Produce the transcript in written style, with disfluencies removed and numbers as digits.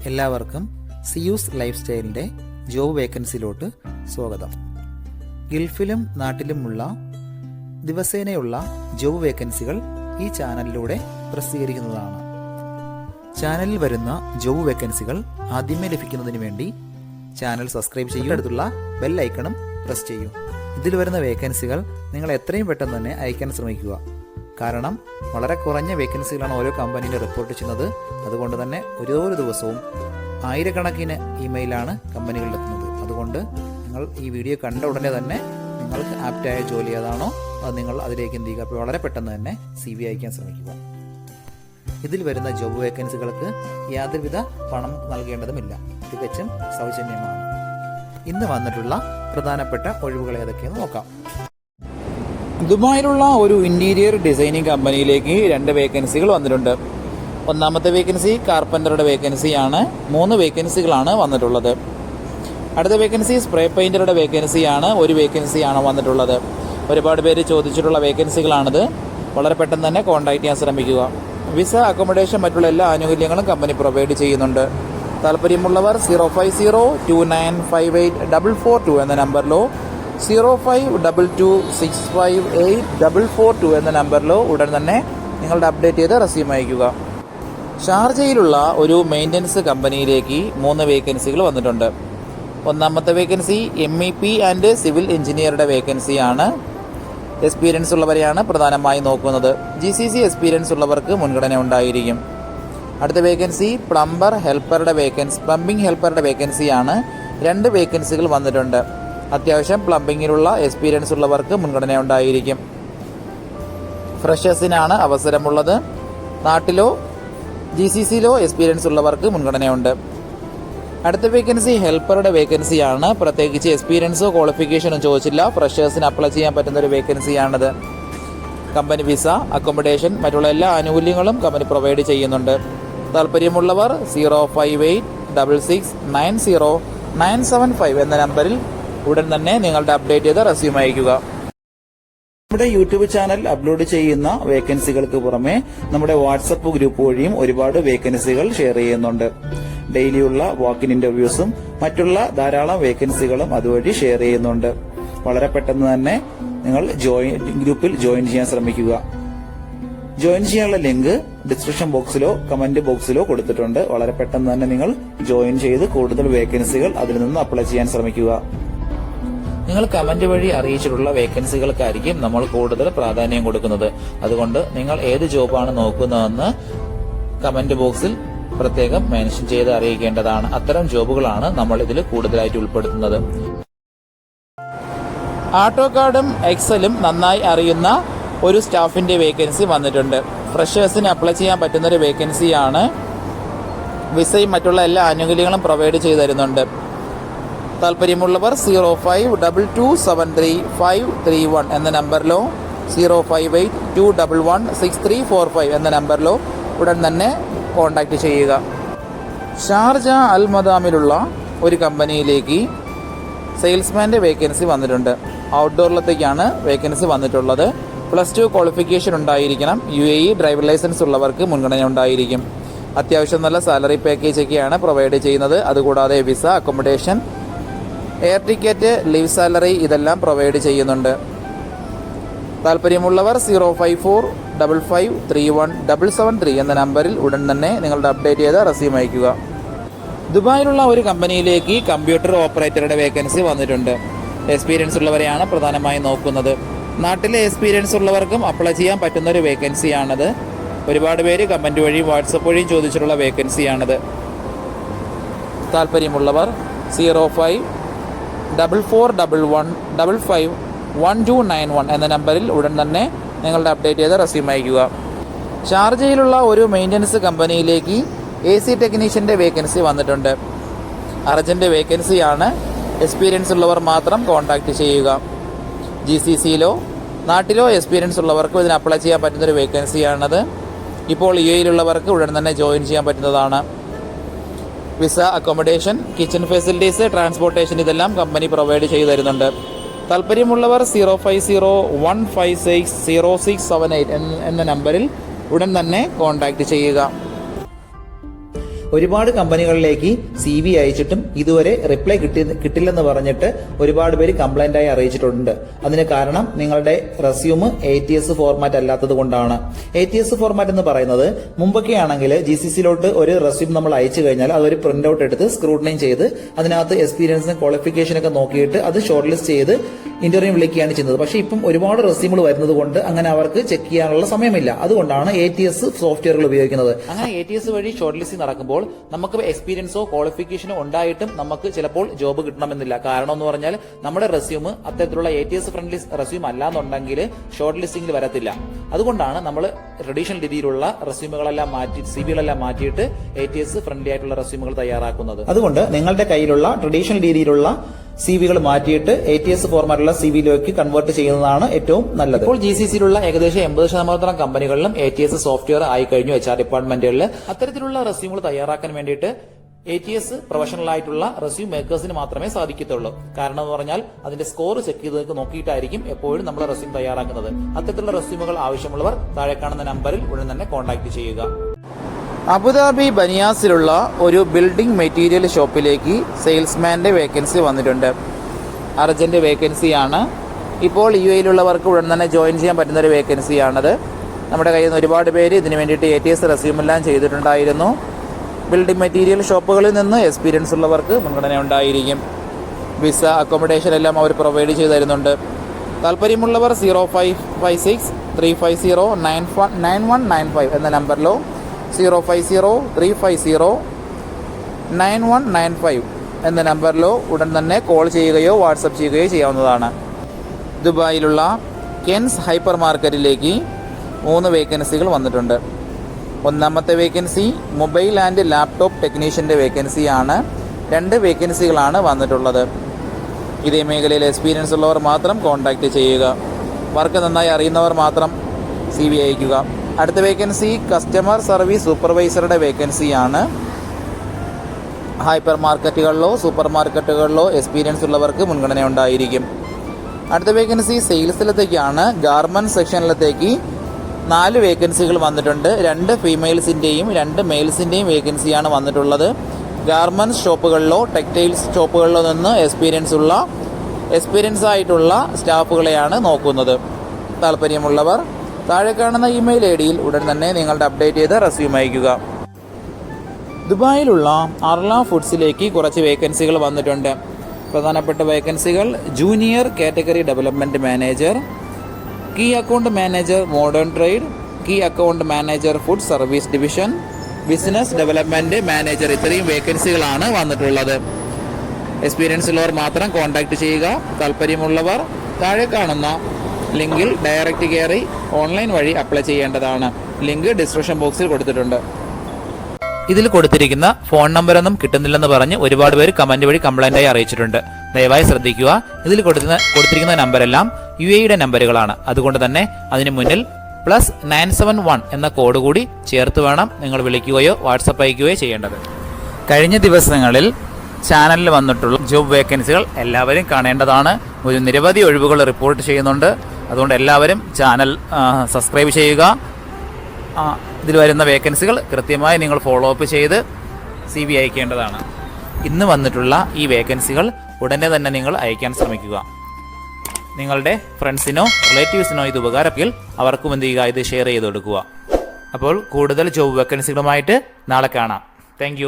എല്ലാവർക്കും Zeus life സ്റ്റൈലിൻ്റെ job വേക്കൻസിയിലോട്ട് സ്വാഗതം. ഗൾഫിലും നാട്ടിലുമുള്ള ദിവസേനയുള്ള job വേക്കൻസികൾ ഈ ചാനലിലൂടെ പ്രസിദ്ധീകരിക്കുന്നതാണ്. ചാനലിൽ വരുന്ന ജോബ് വേക്കൻസികൾ ആദ്യമേ ലഭിക്കുന്നതിന് വേണ്ടി ചാനൽ സബ്സ്ക്രൈബ് ചെയ്യും, അടുത്തുള്ള ബെൽ ഐക്കണും പ്രസ് ചെയ്യൂ. ഇതിൽ വരുന്ന വേക്കൻസികൾ നിങ്ങൾ എത്രയും പെട്ടെന്ന് തന്നെ അയക്കാൻ ശ്രമിക്കുക. കാരണം വളരെ കുറഞ്ഞ വേക്കൻസികളാണ് ഓരോ കമ്പനിയിൽ റിപ്പോർട്ട് ചെയ്യുന്നത്. അതുകൊണ്ട് തന്നെ ഓരോ ദിവസവും ആയിരക്കണക്കിന് ഇമെയിലാണ് കമ്പനികളിലെത്തുന്നത്. അതുകൊണ്ട് നിങ്ങൾ ഈ വീഡിയോ കണ്ട ഉടനെ തന്നെ നിങ്ങൾക്ക് ആപ്റ്റായ ജോലി ഏതാണോ അത് നിങ്ങൾ അതിലേക്ക് എന്ത് ചെയ്യുക, അപ്പോൾ വളരെ പെട്ടെന്ന് തന്നെ CV അയക്കാൻ ശ്രമിക്കുക. ഇതിൽ വരുന്ന ജോബ് വേക്കൻസികൾക്ക് യാതൊരുവിധ പണം നൽകേണ്ടതുമില്ല, തികച്ചും സൗജന്യമാണ്. ഇന്ന് വന്നിട്ടുള്ള പ്രധാനപ്പെട്ട ഒഴിവുകൾ ഏതൊക്കെയെന്ന് നോക്കാം. ദുബായിലുള്ള ഒരു ഇന്റീരിയർ ഡിസൈനിങ് കമ്പനിയിലേക്ക് 2 വേക്കൻസികൾ വന്നിട്ടുണ്ട്. ഒന്നാമത്തെ വേക്കൻസി കാർപ്പൻ്ററുടെ വേക്കൻസിയാണ്. 3 വേക്കൻസികളാണ് വന്നിട്ടുള്ളത്. അടുത്ത വേക്കൻസി സ്പ്രേ പെയിന്ററുടെ വേക്കൻസിയാണ്. 1 വേക്കൻസിയാണ് വന്നിട്ടുള്ളത്. ഒരുപാട് പേര് ചോദിച്ചിട്ടുള്ള വേക്കൻസികളാണിത്. വളരെ പെട്ടെന്ന് തന്നെ കോൺടാക്ട് ചെയ്യാൻ ശ്രമിക്കുക. വിസ, അക്കോമഡേഷൻ, മറ്റുള്ള എല്ലാ ആനുകൂല്യങ്ങളും കമ്പനി പ്രൊവൈഡ് ചെയ്യുന്നുണ്ട്. താല്പര്യമുള്ളവർ 05029584442 എന്ന നമ്പറിലോ 0522658442 എന്ന നമ്പറിലോ ഉടൻ തന്നെ നിങ്ങളുടെ അപ്ഡേറ്റ് ചെയ്ത് റെസ്യൂം അയക്കുക. ഷാർജയിലുള്ള ഒരു മെയിൻ്റനൻസ് കമ്പനിയിലേക്ക് 3 വേക്കൻസികൾ വന്നിട്ടുണ്ട്. ഒന്നാമത്തെ വേക്കൻസി MEP ആൻഡ് സിവിൽ എഞ്ചിനീയറുടെ വേക്കൻസിയാണ്. എക്സ്പീരിയൻസ് ഉള്ളവരെയാണ് പ്രധാനമായി നോക്കുന്നത്. GCC എക്സ്പീരിയൻസ് ഉള്ളവർക്ക് മുൻഗണന ഉണ്ടായിരിക്കും. അടുത്ത വേക്കൻസി പ്ലംബിംഗ് ഹെൽപ്പറുടെ വേക്കൻസിയാണ്. 2 വേക്കൻസികൾ വന്നിട്ടുണ്ട്. അത്യാവശ്യം പ്ലംബിങ്ങിലുള്ള എക്സ്പീരിയൻസ് ഉള്ളവർക്ക് മുൻഗണന ഉണ്ടായിരിക്കും. ഫ്രഷേഴ്സിനാണ് അവസരമുള്ളത്. നാട്ടിലോ GCCയിലോ എക്സ്പീരിയൻസ് ഉള്ളവർക്ക് മുൻഗണനയുണ്ട്. അടുത്ത വേക്കൻസി ഹെൽപ്പറുടെ വേക്കൻസിയാണ്. പ്രത്യേകിച്ച് എക്സ്പീരിയൻസോ ക്വാളിഫിക്കേഷനോ ചോദിച്ചില്ല. ഫ്രഷേഴ്സിന് അപ്ലൈ ചെയ്യാൻ പറ്റുന്ന ഒരു വേക്കൻസിയാണിത്. കമ്പനി വിസ, അക്കോമഡേഷൻ, മറ്റുള്ള എല്ലാ ആനുകൂല്യങ്ങളും കമ്പനി പ്രൊവൈഡ് ചെയ്യുന്നുണ്ട്. താല്പര്യമുള്ളവർ 058669097 എന്ന നമ്പറിൽ ഉടൻ തന്നെ നിങ്ങളുടെ അപ്ഡേറ്റ് ചെയ്ത് റെസ്യൂം അയക്കുക. നമ്മുടെ യൂട്യൂബ് ചാനൽ അപ്ലോഡ് ചെയ്യുന്ന വേക്കൻസികൾക്ക് പുറമെ നമ്മുടെ വാട്സപ്പ് ഗ്രൂപ്പ് വഴിയും ഒരുപാട് വേക്കൻസികൾ ഷെയർ ചെയ്യുന്നുണ്ട്. ഡെയിലിയുള്ള വാക്കിൻ ഇന്റർവ്യൂസും മറ്റുള്ള ധാരാളം വേക്കൻസികളും അതുവഴി ഷെയർ ചെയ്യുന്നുണ്ട്. വളരെ പെട്ടെന്ന് തന്നെ നിങ്ങൾ ഗ്രൂപ്പിൽ ജോയിൻ ചെയ്യാൻ ശ്രമിക്കുക. ജോയിൻ ചെയ്യാനുള്ള ലിങ്ക് ഡിസ്ക്രിപ്ഷൻ ബോക്സിലോ കമന്റ് ബോക്സിലോ കൊടുത്തിട്ടുണ്ട്. വളരെ പെട്ടെന്ന് തന്നെ നിങ്ങൾ ജോയിൻ ചെയ്ത് കൂടുതൽ വേക്കൻസികൾ അതിൽ നിന്ന് അപ്ലൈ ചെയ്യാൻ ശ്രമിക്കുക. നിങ്ങൾ കമന്റ് വഴി അറിയിച്ചിട്ടുള്ള വേക്കൻസികൾക്കായിരിക്കും നമ്മൾ കൂടുതൽ പ്രാധാന്യം കൊടുക്കുന്നത്. അതുകൊണ്ട് നിങ്ങൾ ഏത് ജോബാണ് നോക്കുന്നതെന്ന് കമന്റ് ബോക്സിൽ പ്രത്യേകം മെൻഷൻ ചെയ്ത് അറിയിക്കേണ്ടതാണ്. അത്തരം ജോബുകളാണ് നമ്മൾ ഇതിൽ കൂടുതലായിട്ട് ഉൾപ്പെടുത്തുന്നത്. ആട്ടോകാഡും എക്സലും നന്നായി അറിയുന്ന ഒരു സ്റ്റാഫിന്റെ വേക്കൻസി വന്നിട്ടുണ്ട്. ഫ്രഷേഴ്സിന് അപ്ലൈ ചെയ്യാൻ പറ്റുന്ന ഒരു വേക്കൻസിയാണ്. വിസയും മറ്റുള്ള എല്ലാ ആനുകൂല്യങ്ങളും പ്രൊവൈഡ് ചെയ്തു തരുന്നുണ്ട്. താല്പര്യമുള്ളവർ 0522735531 എന്ന നമ്പറിലോ 0582116345 എന്ന നമ്പറിലോ ഉടൻ തന്നെ കോൺടാക്ട് ചെയ്യുക. ഷാർജ അൽ മദാമിലുള്ള ഒരു കമ്പനിയിലേക്ക് സെയിൽസ്മാന്റെ വേക്കൻസി വന്നിട്ടുണ്ട്. ഔട്ട്ഡോറിലത്തേക്കാണ് വേക്കൻസി വന്നിട്ടുള്ളത്. +2 ക്വാളിഫിക്കേഷൻ ഉണ്ടായിരിക്കണം. UAE ഡ്രൈവർ ലൈസൻസ് ഉള്ളവർക്ക് മുൻഗണന ഉണ്ടായിരിക്കും. അത്യാവശ്യം നല്ല സാലറി പാക്കേജ് ഒക്കെയാണ് പ്രൊവൈഡ് ചെയ്യുന്നത്. അതുകൂടാതെ visa, accommodation, air ticket, leave salary ഇതെല്ലാം പ്രൊവൈഡ് ചെയ്യുന്നുണ്ട്. താല്പര്യമുള്ളവർ 05455317773 എന്ന നമ്പറിൽ ഉടൻ തന്നെ നിങ്ങളുടെ അപ്ഡേറ്റ് ചെയ്ത് റെസ്യൂം അയക്കുക. ദുബായിലുള്ള ഒരു കമ്പനിയിലേക്ക് കമ്പ്യൂട്ടർ ഓപ്പറേറ്ററുടെ വേക്കൻസി വന്നിട്ടുണ്ട്. എക്സ്പീരിയൻസ് ഉള്ളവരെയാണ് പ്രധാനമായും നോക്കുന്നത്. നാട്ടിലെ എക്സ്പീരിയൻസ് ഉള്ളവർക്കും അപ്ലൈ ചെയ്യാൻ പറ്റുന്ന ഒരു വേക്കൻസിയാണത്. ഒരുപാട് പേര് കമന്റ് വഴിയും വാട്സപ്പ് വഴിയും ചോദിച്ചിട്ടുള്ള വേക്കൻസിയാണിത്. താല്പര്യമുള്ളവർ 054411551291 എന്ന നമ്പറിൽ ഉടൻ തന്നെ നിങ്ങളുടെ അപ്ഡേറ്റ് ചെയ്ത് റെസ്യൂം അയക്കുക. ഷാർജയിലുള്ള ഒരു മെയിൻ്റനൻസ് കമ്പനിയിലേക്ക് AC ടെക്നീഷ്യന്റെ വേക്കൻസി വന്നിട്ടുണ്ട്. അർജന്റ് വേക്കൻസിയാണ്. എക്സ്പീരിയൻസ് ഉള്ളവർ മാത്രം കോൺടാക്ട് ചെയ്യുക. GCCയിലോ നാട്ടിലോ എക്സ്പീരിയൻസ് ഉള്ളവർക്കും ഇതിന് അപ്ലൈ ചെയ്യാൻ പറ്റുന്നൊരു വേക്കൻസിയാണത്. ഇപ്പോൾ UAEയിലുള്ളവർക്ക് ഉടൻ തന്നെ ജോയിൻ ചെയ്യാൻ പറ്റുന്നതാണ്. Visa, accommodation, kitchen facilities, transportation ഇതെല്ലാം കമ്പനി പ്രൊവൈഡ് ചെയ്തു തരുന്നുണ്ട്. താല്പര്യമുള്ളവർ 05015600678 എന്ന നമ്പറിൽ ഉടൻ തന്നെ കോൺടാക്ട് ചെയ്യുക. ഒരുപാട് കമ്പനികളിലേക്ക് CV അയച്ചിട്ടും ഇതുവരെ റിപ്ലൈ കിട്ടില്ലെന്ന് പറഞ്ഞിട്ട് ഒരുപാട് പേര് കംപ്ലൈന്റ് ആയി അറിയിച്ചിട്ടുണ്ട്. അതിന് കാരണം നിങ്ങളുടെ റെസ്യൂം ATS ഫോർമാറ്റ് അല്ലാത്തത് കൊണ്ടാണ്. ATS ഫോർമാറ്റ് എന്ന് പറയുന്നത് മുമ്പൊക്കെ ആണെങ്കിൽ GCCയിലോട്ട് ഒരു റെസ്യൂം നമ്മൾ അയച്ചു കഴിഞ്ഞാൽ അതൊരു പ്രിന്റ് ഔട്ട് എടുത്ത് സ്ക്രൂട്ടനൈസ് ചെയ്ത് അതിനകത്ത് എക്സ്പീരിയൻസും ക്വാളിഫിക്കേഷനൊക്കെ നോക്കിയിട്ട് അത് ഷോർട്ട് ലിസ്റ്റ് ചെയ്ത് ഇന്റർവ്യൂ വിളിക്കുകയാണ് ചെയ്യുന്നത്. പക്ഷേ ഇപ്പം ഒരുപാട് റെസ്യൂമുകൾ വരുന്നത് കൊണ്ട് അങ്ങനെ അവർക്ക് ചെക്ക് ചെയ്യാനുള്ള സമയമില്ല. അതുകൊണ്ടാണ് ATS സോഫ്റ്റ്വെയറുകൾ ഉപയോഗിക്കുന്നത്. അങ്ങനെ ATS വഴി ഷോർട്ട് ലിസ്റ്റിംഗ് നടക്കുമ്പോൾ നമുക്ക് എക്സ്പീരിയൻസോ ക്വാളിഫിക്കേഷനോ ഉണ്ടായിട്ടും നമുക്ക് ചിലപ്പോൾ ജോബ് കിട്ടണമെന്നില്ല. കാരണം എന്ന് പറഞ്ഞാൽ നമ്മുടെ റെസ്യൂം അത്തരത്തിലുള്ള ATS ഫ്രണ്ട്ലി റെസ്യൂം അല്ലാന്നുണ്ടെങ്കിൽ ഷോർട്ട് ലിസ്റ്റിംഗിൽ വരത്തില്ല. അതുകൊണ്ടാണ് നമ്മൾ ട്രഡീഷണൽ രീതിയിലുള്ള റെസ്യൂമുകളെല്ലാം മാറ്റി CVകളെല്ലാം മാറ്റിയിട്ട് ATS ഫ്രണ്ട്ലി ആയിട്ടുള്ള റെസ്യൂമുകൾ തയ്യാറാക്കുന്നത്. അതുകൊണ്ട് നിങ്ങളുടെ കയ്യിലുള്ള ട്രഡീഷണൽ രീതിയിലുള്ള CVകൾ മാറ്റിയിട്ട് ATS ഫോർമാറ്റുള്ള CVയിലേക്ക് കൺവേർട്ട് ചെയ്യുന്നതാണ് ഏറ്റവും നല്ലത്. ഇപ്പോൾ GCCയിലുള്ള ഏകദേശം 80% കമ്പനികളിലും ATS സോഫ്റ്റ്വെയർ ആയി കഴിഞ്ഞു. HR ഡിപ്പാർട്ട്മെന്റുകളിൽ അത്തരത്തിലുള്ള റെസ്യൂമുകൾ തയ്യാറാക്കാൻ വേണ്ടിയിട്ട് ATS പ്രൊഫഷണൽ ആയിട്ടുള്ള റെസ്യൂം മേക്കേഴ്സിന് മാത്രമേ സാധിക്കത്തുള്ളൂ. കാരണം എന്ന് പറഞ്ഞാൽ അതിന്റെ സ്കോർ ചെക്ക് ചെയ്ത് നോക്കിയിട്ടായിരിക്കും എപ്പോഴും നമ്മൾ റെസ്യൂം തയ്യാറാക്കുന്നത്. അത്തരത്തിലുള്ള റെസ്യൂമുകൾ ആവശ്യമുള്ളവർ താഴെ കാണുന്ന നമ്പറിൽ ഉടൻ തന്നെ കോൺടാക്ട് ചെയ്യുക. അബുദാബി ബനിയാസിലുള്ള ഒരു ബിൽഡിംഗ് മെറ്റീരിയൽ ഷോപ്പിലേക്ക് സെയിൽസ്മാന്റെ വേക്കൻസി വന്നിട്ടുണ്ട്. അർജന്റ് വേക്കൻസിയാണ്. ഇപ്പോൾ UAEയിലുള്ളവർക്ക് ഉടൻ തന്നെ ജോയിൻ ചെയ്യാൻ പറ്റുന്ന ഒരു വേക്കൻസിയാണത്. നമ്മുടെ കയ്യിൽ നിന്ന് ഒരുപാട് പേര് ഇതിനു വേണ്ടിയിട്ട് ATS റെസ്യൂമെല്ലാം ചെയ്തിട്ടുണ്ടായിരുന്നു. ബിൽഡിംഗ് മെറ്റീരിയൽ ഷോപ്പുകളിൽ നിന്ന് എക്സ്പീരിയൻസ് ഉള്ളവർക്ക് മുൻഗണന ഉണ്ടായിരിക്കും. വിസ അക്കോമഡേഷൻ എല്ലാം അവർ പ്രൊവൈഡ് ചെയ്തു തരുന്നുണ്ട്. താല്പര്യമുള്ളവർ 0563509195 എന്ന നമ്പറിലോ 0503509195 എന്ന നമ്പറിലോ ഉടൻ തന്നെ കോൾ ചെയ്യുകയോ വാട്സപ്പ് ചെയ്യുകയോ ചെയ്യാവുന്നതാണ്. ദുബായിലുള്ള കെൻസ് ഹൈപ്പർ മാർക്കറ്റിലേക്ക് 3 വേക്കൻസികൾ വന്നിട്ടുണ്ട്. ഒന്നാമത്തെ വേക്കൻസി മൊബൈൽ ആൻഡ് ലാപ്ടോപ്പ് ടെക്നീഷ്യൻ്റെ വേക്കൻസിയാണ്. 2 വേക്കൻസികളാണ് വന്നിട്ടുള്ളത്. ഇതേ മേഖലയിൽ എക്സ്പീരിയൻസ് ഉള്ളവർ മാത്രം കോൺടാക്ട് ചെയ്യുക. വർക്ക് നന്നായി അറിയുന്നവർ മാത്രം CV അയക്കുക. അടുത്ത വേക്കൻസി കസ്റ്റമർ സർവീസ് സൂപ്പർവൈസറുടെ വേക്കൻസിയാണ്. ഹൈപ്പർ മാർക്കറ്റുകളിലോ സൂപ്പർ മാർക്കറ്റുകളിലോ എക്സ്പീരിയൻസ് ഉള്ളവർക്ക് മുൻഗണന ഉണ്ടായിരിക്കും. അടുത്ത വേക്കൻസി സെയിൽസിലത്തേക്കാണ്. ഗാർമെന്റ് സെക്ഷനിലത്തേക്ക് 4 വേക്കൻസികൾ വന്നിട്ടുണ്ട്. 2 ഫീമെയിൽസിൻ്റെയും 2 മെയിൽസിൻ്റെയും വേക്കൻസിയാണ് വന്നിട്ടുള്ളത്. ഗാർമെന്റ്സ് ഷോപ്പുകളിലോ ടെക്സ്റ്റൈൽസ് ഷോപ്പുകളിലോ നിന്ന് എക്സ്പീരിയൻസ് ആയിട്ടുള്ള സ്റ്റാഫുകളെയാണ് നോക്കുന്നത്. താല്പര്യമുള്ളവർ താഴെ കാണുന്ന ഇമെയിൽ IDയിൽ ഉടൻ തന്നെ നിങ്ങളുടെ അപ്ഡേറ്റ് ചെയ്ത് റെസ്യൂം അയയ്ക്കുക. ദുബായിലുള്ള അർല ഫുഡ്സിലേക്ക് കുറച്ച് വേക്കൻസികൾ വന്നിട്ടുണ്ട്. പ്രധാനപ്പെട്ട വേക്കൻസികൾ junior category development manager, key account manager modern trade, key account manager food service division, business development manager. ഇത്രയും വേക്കൻസികളാണ് വന്നിട്ടുള്ളത്. എക്സ്പീരിയൻസ് ഉള്ളവർ മാത്രം കോൺടാക്ട് ചെയ്യുക. താല്പര്യമുള്ളവർ താഴെ കാണുന്ന ലിങ്കിൽ ഡയറക്റ്റ് കയറി ഓൺലൈൻ വഴി അപ്ലൈ ചെയ്യേണ്ടതാണ്. ലിങ്ക് ഡിസ്ക്രിപ്ഷൻ ബോക്സിൽ കൊടുത്തിട്ടുണ്ട്. ഇതിൽ കൊടുത്തിരിക്കുന്ന ഫോൺ നമ്പറൊന്നും കിട്ടുന്നില്ലെന്ന് പറഞ്ഞ് ഒരുപാട് പേര് കമന്റ് വഴി കംപ്ലൈന്റായി അറിയിച്ചിട്ടുണ്ട്. ദയവായി ശ്രദ്ധിക്കുക. ഇതിൽ കൊടുത്തിരിക്കുന്ന നമ്പരെല്ലാം UAEയുടെ നമ്പറുകളാണ്. അതുകൊണ്ട് തന്നെ അതിന് മുന്നിൽ +971 എന്ന കോഡ് കൂടി ചേർത്ത് വേണം നിങ്ങൾ വിളിക്കുകയോ വാട്സപ്പ് അയക്കുകയോ ചെയ്യേണ്ടത്. കഴിഞ്ഞ ദിവസങ്ങളിൽ ചാനലിൽ വന്നിട്ടുള്ള ജോബ് വേക്കൻസികൾ എല്ലാവരും കാണേണ്ടതാണ്. ഒരു നിരവധി ഒഴിവുകൾ റിപ്പോർട്ട് ചെയ്യുന്നുണ്ട്. അതുകൊണ്ട് എല്ലാവരും ചാനൽ സബ്സ്ക്രൈബ് ചെയ്യുക. ഇതിൽ വരുന്ന വേക്കൻസികൾ കൃത്യമായി നിങ്ങൾ ഫോളോ അപ്പ് ചെയ്ത് CV അയക്കേണ്ടതാണ്. ഇന്ന് വന്നിട്ടുള്ള ഈ വേക്കൻസികൾ ഉടനെ തന്നെ നിങ്ങൾ അയക്കാൻ ശ്രമിക്കുക. നിങ്ങളുടെ ഫ്രണ്ട്സിനോ റിലേറ്റീവ്സിനോ ഇത് ഉപകാരമെങ്കിൽ അവർക്കും എന്ത് ചെയ്യുക, ഇത് ഷെയർ ചെയ്ത് കൊടുക്കുക. അപ്പോൾ കൂടുതൽ ജോബ് വേക്കൻസികളുമായിട്ട് നാളെ കാണാം. താങ്ക്